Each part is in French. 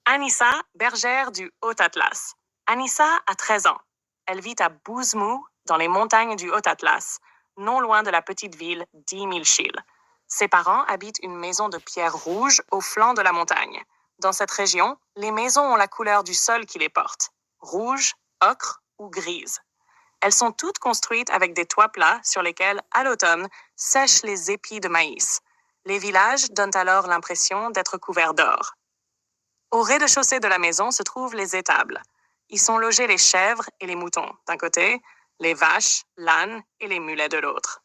Anissa, bergère du Haut-Atlas. Anissa a 13 ans. Elle vit à Bouzemou, dans les montagnes du Haut-Atlas, non loin de la petite ville d'Imilchil. Ses parents habitent une maison de pierre rouge au flanc de la montagne. Dans cette région, les maisons ont la couleur du sol qui les porte, rouge, ocre ou grise. Elles sont toutes construites avec des toits plats sur lesquels, à l'automne, sèchent les épis de maïs. Les villages donnent alors l'impression d'être couverts d'or. Au rez-de-chaussée de la maison se trouvent les étables. Y sont logés les chèvres et les moutons d'un côté, les vaches, l'âne et les mulets de l'autre.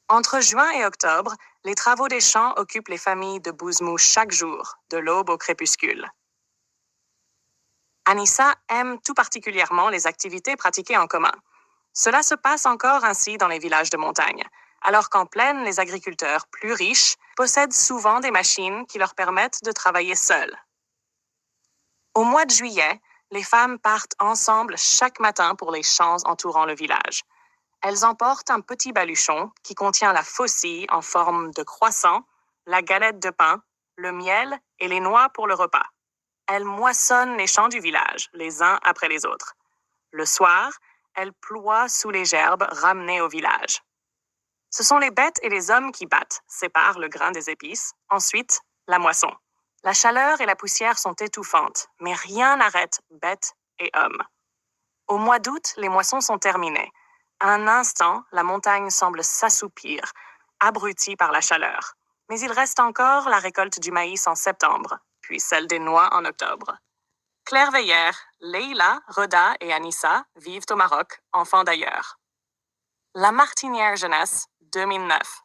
Entre juin et octobre, les travaux des champs occupent les familles de Bouzemou chaque jour, de l'aube au crépuscule. Anissa aime tout particulièrement les activités pratiquées en commun. Cela se passe encore ainsi dans les villages de montagne, alors qu'en plaine, les agriculteurs plus riches possèdent souvent des machines qui leur permettent de travailler seuls. Au mois de juillet, les femmes partent ensemble chaque matin pour les champs entourant le village. Elles emportent un petit baluchon qui contient la faucille en forme de croissant, la galette de pain, le miel et les noix pour le repas. Elles moissonnent les champs du village, les uns après les autres. Le soir, elles ploient sous les gerbes ramenées au village. Ce sont les bêtes et les hommes qui battent, séparent le grain des épices, ensuite la moisson. La chaleur et la poussière sont étouffantes, mais rien n'arrête bêtes et hommes. Au mois d'août, les moissons sont terminées. Un instant, la montagne semble s'assoupir, abrutie par la chaleur. Mais il reste encore la récolte du maïs en septembre, puis celle des noix en octobre. Claire Veillère, Leila, Rhoda et Anissa vivent au Maroc, enfants d'ailleurs. La Martinière Jeunesse, 2009.